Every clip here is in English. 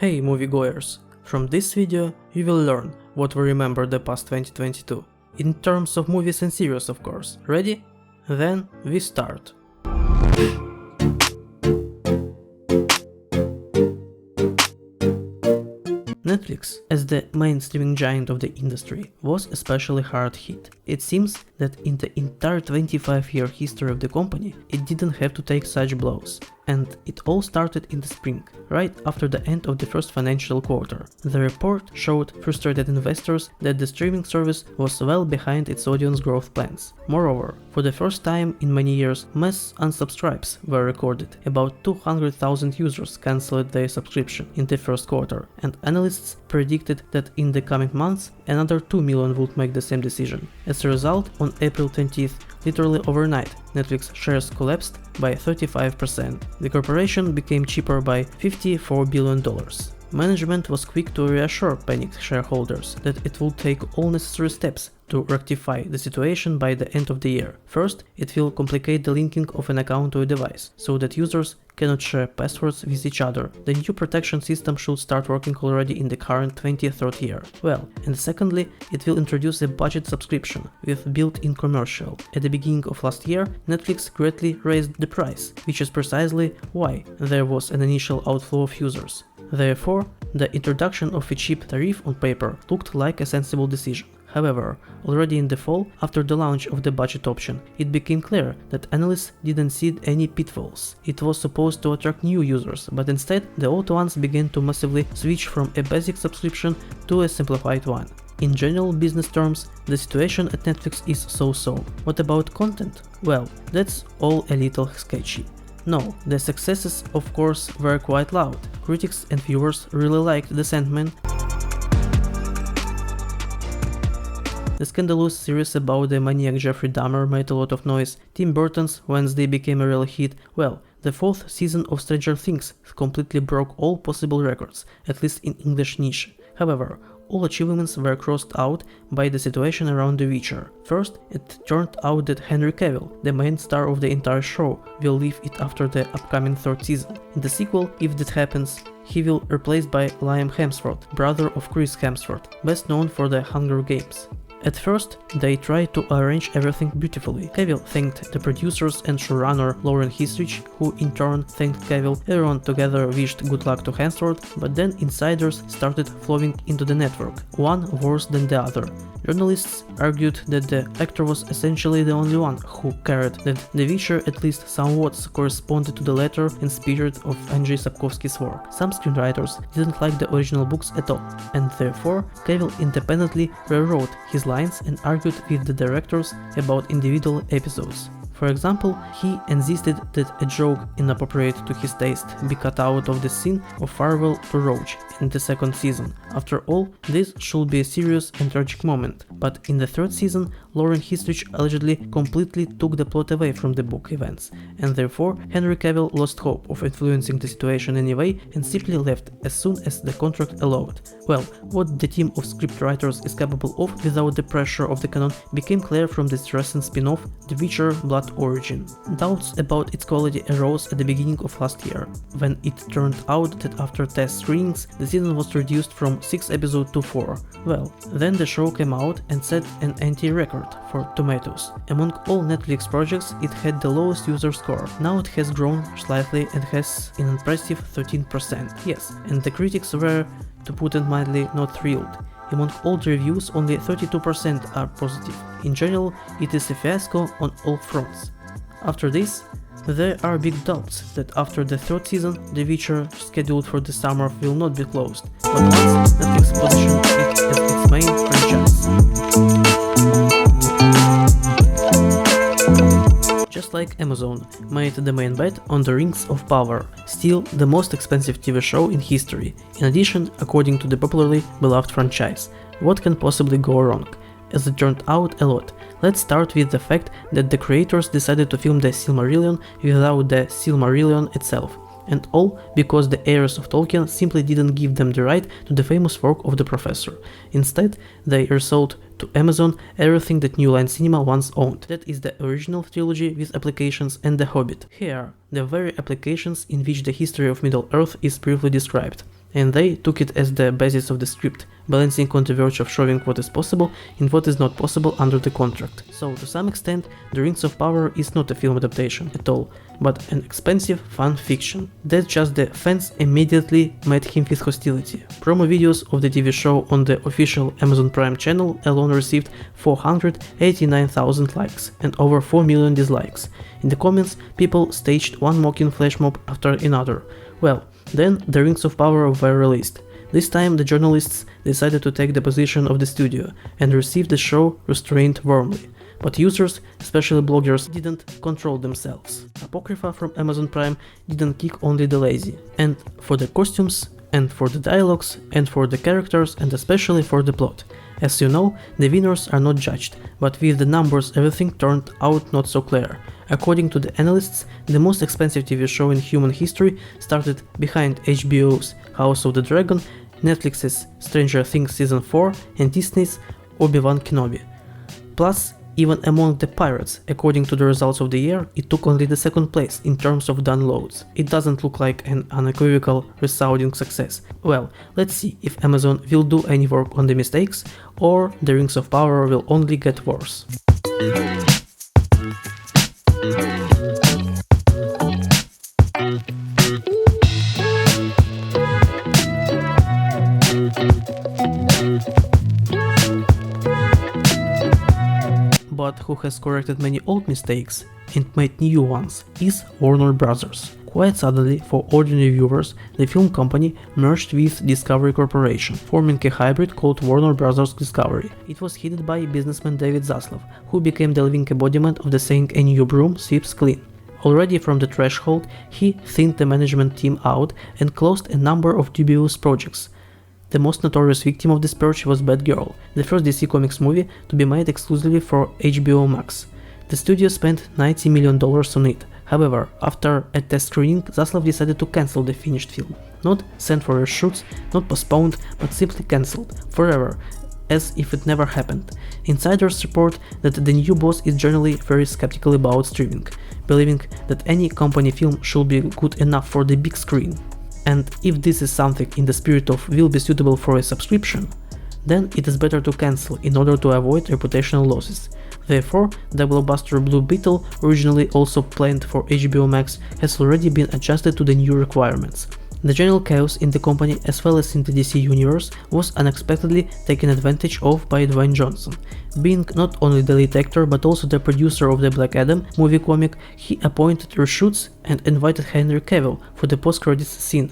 Hey moviegoers! From this video you will learn what we remember the past 2022. In terms of movies and series, of course. Ready? Then we start. Netflix, as the main streaming giant of the industry, was especially hard hit. It seems that in the entire 25-year history of the company, it didn't have to take such blows. And it all started in the spring, right after the end of the first financial quarter. The report showed frustrated investors that the streaming service was well behind its audience growth plans. Moreover, for the first time in many years, mass unsubscribes were recorded. About 200,000 users cancelled their subscription in the first quarter, and analysts predicted that in the coming months, another 2 million would make the same decision. As a result, on April 20th, literally overnight, Netflix shares collapsed by 35%. The corporation became cheaper by $54 billion. Management was quick to reassure panicked shareholders that it will take all necessary steps to rectify the situation by the end of the year. First, it will complicate the linking of an account to a device, so that users cannot share passwords with each other. The new protection system should start working already in the current 23rd year. Well, and secondly, it will introduce a budget subscription with built-in commercial. At the beginning of last year, Netflix greatly raised the price, which is precisely why there was an initial outflow of users. Therefore, the introduction of a cheap tariff on paper looked like a sensible decision. However, already in the fall, after the launch of the budget option, it became clear that analysts didn't see any pitfalls. It was supposed to attract new users, but instead the old ones began to massively switch from a basic subscription to a simplified one. In general business terms, the situation at Netflix is so-so. What about content? Well, that's all a little sketchy. No, the successes of course were quite loud. Critics and viewers really liked The Sandman. The scandalous series about the maniac Jeffrey Dahmer made a lot of noise. Tim Burton's Wednesday became a real hit. Well, the fourth season of Stranger Things completely broke all possible records, at least in English niche. However, all achievements were crossed out by the situation around The Witcher. First, it turned out that Henry Cavill, the main star of the entire show, will leave it after the upcoming third season. In the sequel, if that happens, he will be replaced by Liam Hemsworth, brother of Chris Hemsworth, best known for the Hunger Games. At first, they tried to arrange everything beautifully. Cavill thanked the producers and showrunner Lauren Hissrich, who in turn thanked Cavill. Everyone together wished good luck to Hemsworth, but then insiders started flowing into the network, one worse than the other. Journalists argued that the actor was essentially the only one who cared that The Witcher at least somewhat corresponded to the letter and spirit of Andrzej Sapkowski's work. Some screenwriters didn't like the original books at all, and therefore Cavill independently rewrote his lines and argued with the directors about individual episodes. For example, he insisted that a joke inappropriate to his taste be cut out of the scene of Farewell to Roach in the second season. After all, this should be a serious and tragic moment, but in the third season, Lauren Hissrich allegedly completely took the plot away from the book events, and therefore Henry Cavill lost hope of influencing the situation anyway and simply left as soon as the contract allowed. Well, what the team of scriptwriters is capable of without the pressure of the canon became clear from this recent spin-off, The Witcher Blood Origin. Doubts about its quality arose at the beginning of last year, when it turned out that after test screenings, the season was reduced from 6 episodes to 4. Well, then the show came out and set an anti-record for Tomatoes. Among all Netflix projects, it had the lowest user score. Now it has grown slightly and has an impressive 13%. Yes, and the critics were, to put it mildly, not thrilled. Among all the reviews, only 32% are positive. In general, it is a fiasco on all fronts. After this, there are big doubts that after the third season, The Witcher, scheduled for the summer, will not be closed, but once Netflix positioned it as its main franchise. Just like Amazon made the main bet on The Rings of Power, still the most expensive TV show in history. In addition, according to the popularly beloved franchise, what can possibly go wrong? As it turned out, a lot. Let's start with the fact that the creators decided to film the Silmarillion without the Silmarillion itself. And all because the heirs of Tolkien simply didn't give them the right to the famous work of the Professor. Instead, they resold to Amazon everything that New Line Cinema once owned. That is the original trilogy with applications and The Hobbit. Here, the very applications in which the history of Middle-earth is briefly described. and they took it as the basis of the script, balancing on the verge of showing what is possible and what is not possible under the contract. So to some extent, The Rings of Power is not a film adaptation at all, but an expensive fan fiction. That's just the fans immediately met him with hostility. Promo videos of the TV show on the official Amazon Prime channel alone received 489,000 likes and over 4 million dislikes. In the comments, people staged one mocking flash mob after another. Well, then The Rings of Power were released. This time the journalists decided to take the position of the studio and received the show restrained warmly. But users, especially bloggers, didn't control themselves. Apocrypha from Amazon Prime didn't kick only the lazy. And for the costumes, and for the dialogues, and for the characters, and especially for the plot. As you know, the winners are not judged, but with the numbers everything turned out not so clear. According to the analysts, the most expensive TV show in human history started behind HBO's House of the Dragon, Netflix's Stranger Things Season 4 and Disney's Obi-Wan Kenobi. Plus, even among the pirates, according to the results of the year, it took only the second place in terms of downloads. It doesn't look like an unequivocal resounding success. Well, let's see if Amazon will do any work on the mistakes, or The Rings of Power will only get worse. But who has corrected many old mistakes and made new ones is Warner Bros. Quite suddenly, for ordinary viewers, the film company merged with Discovery Corporation, forming a hybrid called Warner Bros. Discovery. It was headed by businessman David Zaslav, who became the living embodiment of the saying "a new broom sweeps clean." Already from the threshold, he thinned the management team out and closed a number of dubious projects. The most notorious victim of this purge was Batgirl, the first DC Comics movie to be made exclusively for HBO Max. The studio spent $90 million on it. However, after a test screening, Zaslav decided to cancel the finished film. Not sent for reshoots, not postponed, but simply cancelled, forever, as if it never happened. Insiders report that the new boss is generally very skeptical about streaming, believing that any company film should be good enough for the big screen. And if this is something in the spirit of will be suitable for a subscription, then it is better to cancel in order to avoid reputational losses. Therefore, the blockbuster Blue Beetle, originally also planned for HBO Max, has already been adjusted to the new requirements. The general chaos in the company as well as in the DC universe was unexpectedly taken advantage of by Dwayne Johnson. Being not only the lead actor but also the producer of the Black Adam movie comic, he appointed reshoots and invited Henry Cavill for the post-credits scene.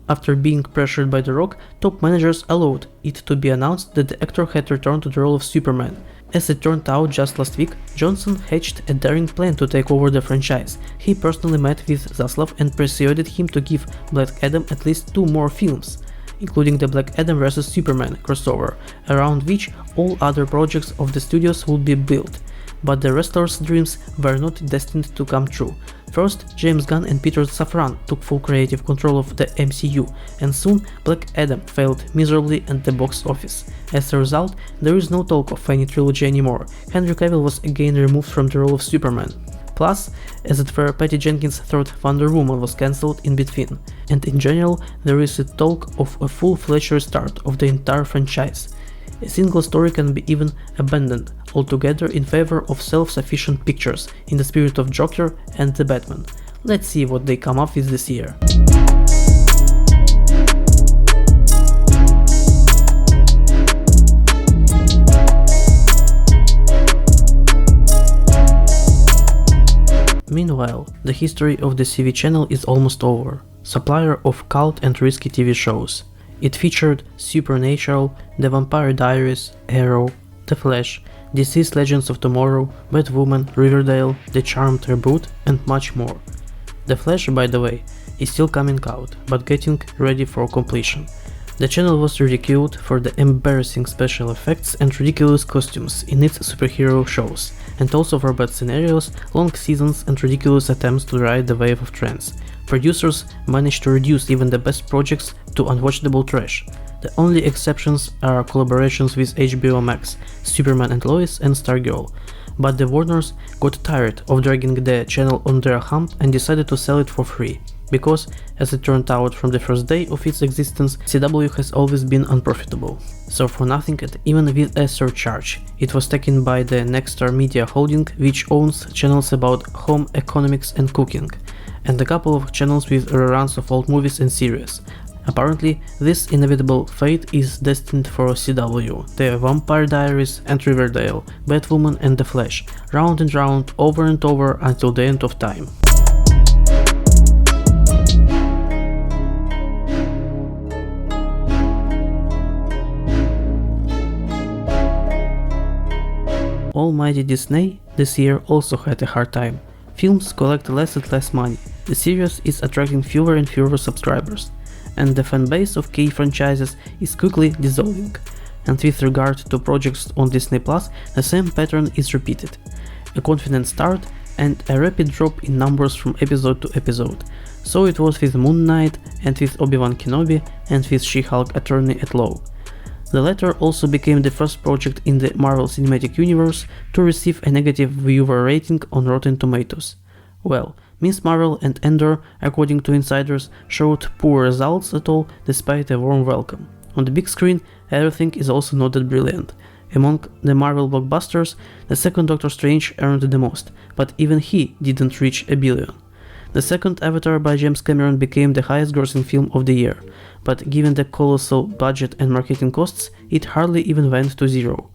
After being pressured by The Rock, top managers allowed it to be announced that the actor had returned to the role of Superman. As it turned out just last week, Johnson hatched a daring plan to take over the franchise. He personally met with Zaslav and persuaded him to give Black Adam at least 2 more films, including the Black Adam vs Superman crossover, around which all other projects of the studios would be built. But the wrestlers' dreams were not destined to come true. First, James Gunn and Peter Safran took full creative control of the MCU, and soon Black Adam failed miserably at the box office. As a result, there is no talk of any trilogy anymore. Henry Cavill was again removed from the role of Superman. Plus, as it were, Patty Jenkins' third Wonder Woman was cancelled in between, and in general there is a talk of a full-fledged restart of the entire franchise. A single story can be even abandoned altogether in favor of self-sufficient pictures in the spirit of Joker and the Batman. Let's see what they come up with this year. Meanwhile, the history of the CV channel is almost over. Supplier of cult and risky TV shows. It featured Supernatural, The Vampire Diaries, Arrow, The Flash, DC's Legends of Tomorrow, Batwoman, Riverdale, The Charmed reboot, and much more. The Flash, by the way, is still coming out, but getting ready for completion. The channel was ridiculed for the embarrassing special effects and ridiculous costumes in its superhero shows, and also for bad scenarios, long seasons and ridiculous attempts to ride the wave of trends. Producers managed to reduce even the best projects to unwatchable trash. The only exceptions are collaborations with HBO Max, Superman and Lois and Stargirl. But the Warners got tired of dragging the channel on their hump and decided to sell it for free. because, as it turned out from the first day of its existence, CW has always been unprofitable. So for nothing, and even with a surcharge, it was taken by the Nexstar Media Holding, which owns channels about home economics and cooking, and a couple of channels with reruns of old movies and series. Apparently, this inevitable fate is destined for CW, The Vampire Diaries and Riverdale, Batwoman and The Flash, round and round, over and over until the end of time. Almighty Disney this year also had a hard time. Films collect less and less money, the series is attracting fewer and fewer subscribers, and the fanbase of key franchises is quickly dissolving. And with regard to projects on Disney+, the same pattern is repeated. A confident start and a rapid drop in numbers from episode to episode. So it was with Moon Knight, and with Obi-Wan Kenobi, and with She-Hulk Attorney at Law. The latter also became the first project in the Marvel Cinematic Universe to receive a negative viewer rating on Rotten Tomatoes. Well, Ms. Marvel and Endor, according to insiders, showed poor results at all despite a warm welcome. On the big screen, everything is also not that brilliant. Among the Marvel blockbusters, the second Doctor Strange earned the most, but even he didn't reach $1 billion. The second Avatar by James Cameron became the highest grossing film of the year, but given the colossal budget and marketing costs, it hardly even went to zero.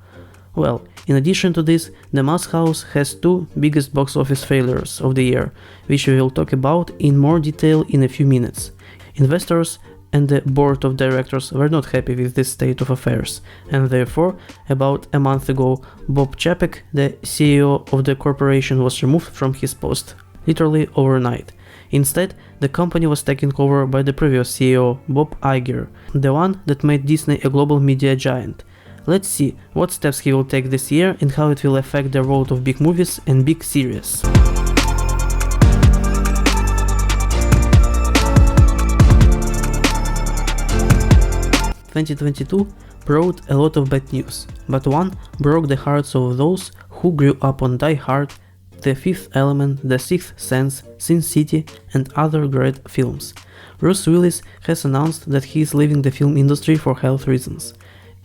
Well, in addition to this, The Mask House has two biggest box office failures of the year, which we will talk about in more detail in a few minutes. Investors and the board of directors were not happy with this state of affairs, and therefore, about a month ago, Bob Chapek, the CEO of the corporation, was removed from his post, literally overnight. Instead, the company was taken over by the previous CEO, Bob Iger, the one that made Disney a global media giant. Let's see what steps he will take this year and how it will affect the world of big movies and big series. 2022 brought a lot of bad news, but one broke the hearts of those who grew up on Die Hard, The Fifth Element, The Sixth Sense, Sin City, and other great films. Bruce Willis has announced that he is leaving the film industry for health reasons.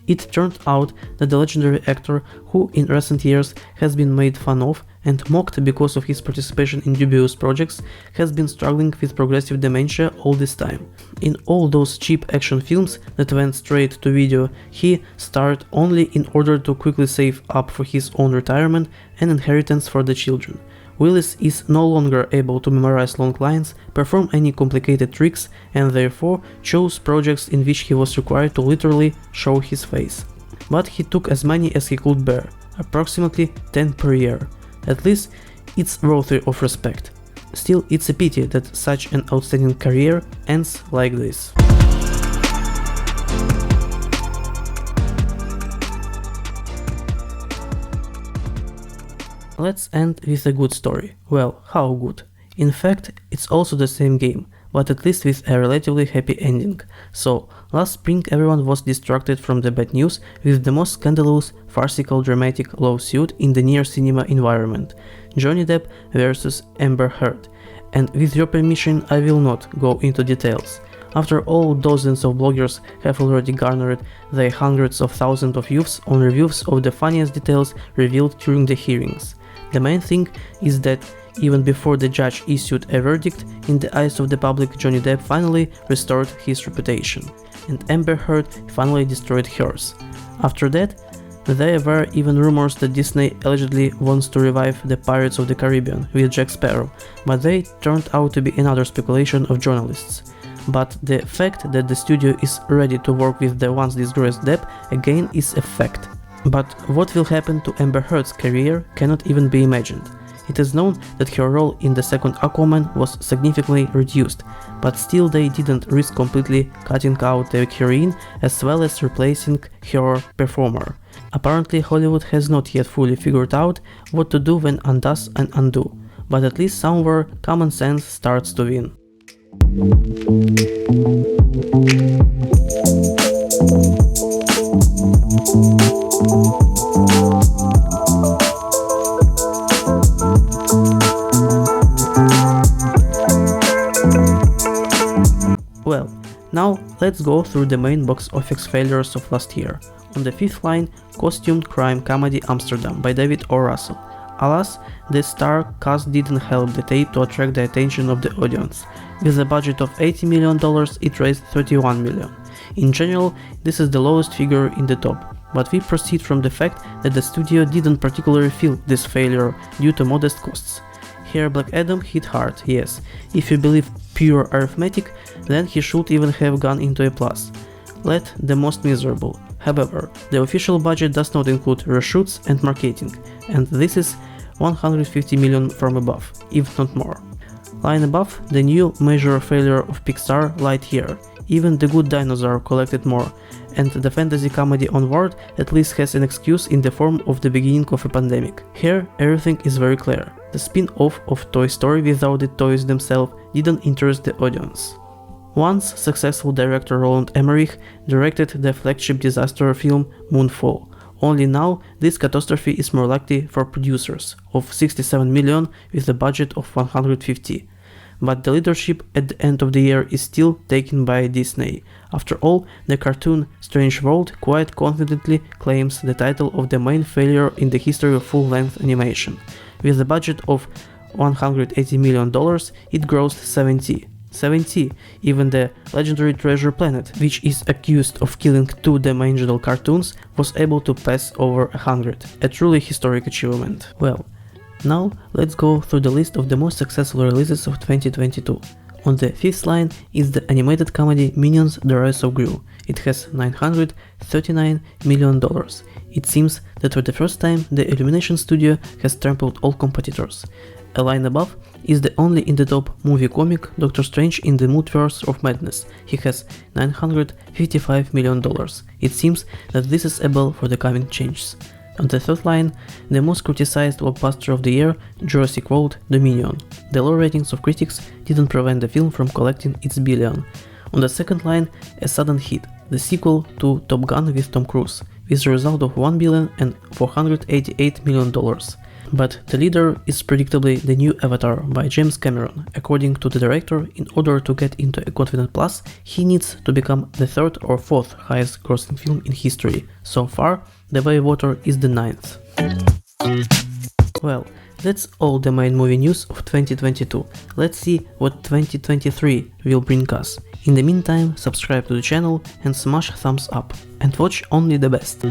It turned out that the legendary actor, who in recent years has been made fun of and mocked because of his participation in dubious projects, has been struggling with progressive dementia all this time. In all those cheap action films that went straight to video, he starred only in order to quickly save up for his own retirement and inheritance for the children. Willis is no longer able to memorize long lines, perform any complicated tricks, and therefore chose projects in which he was required to literally show his face. But he took as many as he could bear, approximately 10 per year. At least it's worthy of respect. Still, it's a pity that such an outstanding career ends like this. Let's end with a good story. Well, how good? In fact, it's also the same game, but at least with a relatively happy ending. So, last spring everyone was distracted from the bad news with the most scandalous, farcical, dramatic lawsuit in the near cinema environment, Johnny Depp versus Amber Heard. And with your permission, I will not go into details. After all, dozens of bloggers have already garnered the hundreds of thousands of views on reviews of the funniest details revealed during the hearings. The main thing is that even before the judge issued a verdict, in the eyes of the public, Johnny Depp finally restored his reputation, and Amber Heard finally destroyed hers. After that, there were even rumors that Disney allegedly wants to revive the Pirates of the Caribbean with Jack Sparrow, but they turned out to be another speculation of journalists. But the fact that the studio is ready to work with the once disgraced Depp again is a fact. But what will happen to Amber Heard's career cannot even be imagined. It is known that her role in the second Aquaman was significantly reduced, but still they didn't risk completely cutting out the heroine as well as replacing her performer. Apparently Hollywood has not yet fully figured out what to do when undoes and undo, but at least somewhere common sense starts to win. Well, now let's go through the main box office failures of last year. On the fifth line, costumed crime comedy Amsterdam by David O. Russell. Alas, the star cast didn't help the tape to attract the attention of the audience. With a budget of $80 million, it raised $31 million. In general, this is the lowest figure in the top, but we proceed from the fact that the studio didn't particularly feel this failure due to modest costs. Here Black Adam hit hard, yes. If you believe pure arithmetic, then he should even have gone into a plus. Let the most miserable. However, the official budget does not include reshoots and marketing, and this is $150 million from above, if not more. Line above, the new major failure of Pixar, Lightyear. Even The Good Dinosaur collected more, and the fantasy comedy Onward at least has an excuse in the form of the beginning of a pandemic. Here, everything is very clear. The spin-off of Toy Story without the toys themselves didn't interest the audience. Once successful director Roland Emmerich directed the flagship disaster film Moonfall. Only now this catastrophe is more likely for producers of $67 million with a budget of $150. But the leadership at the end of the year is still taken by Disney. After all, the cartoon Strange World quite confidently claims the title of the main failure in the history of full-length animation. With a budget of $180 million, it grossed 70. Even the legendary Treasure Planet, which is accused of killing two dimensional cartoons, was able to pass over 100, a truly historic achievement. Well, now let's go through the list of the most successful releases of 2022. On the fifth line is the animated comedy Minions: The Rise of Gru. It has $939 million. It seems that for the first time the Illumination studio has trampled all competitors. A line above is the only in the top movie comic Doctor Strange in the Multiverse of Madness. He has $955 million. It seems that this is able for the coming changes. On the third line, the most criticized blockbuster of the year, Jurassic World Dominion. The low ratings of critics didn't prevent the film from collecting its billion. On the second line, a sudden hit, the sequel to Top Gun with Tom Cruise, with a result of $1 billion and $488 million. But the leader is predictably the new Avatar by James Cameron. According to the director, in order to get into a confident plus, he needs to become the third or fourth highest grossing film in history. So far, The Way of Water is the 9th. Well, that's all the main movie news of 2022. Let's see what 2023 will bring us. In the meantime, subscribe to the channel and smash thumbs up. And watch only the best.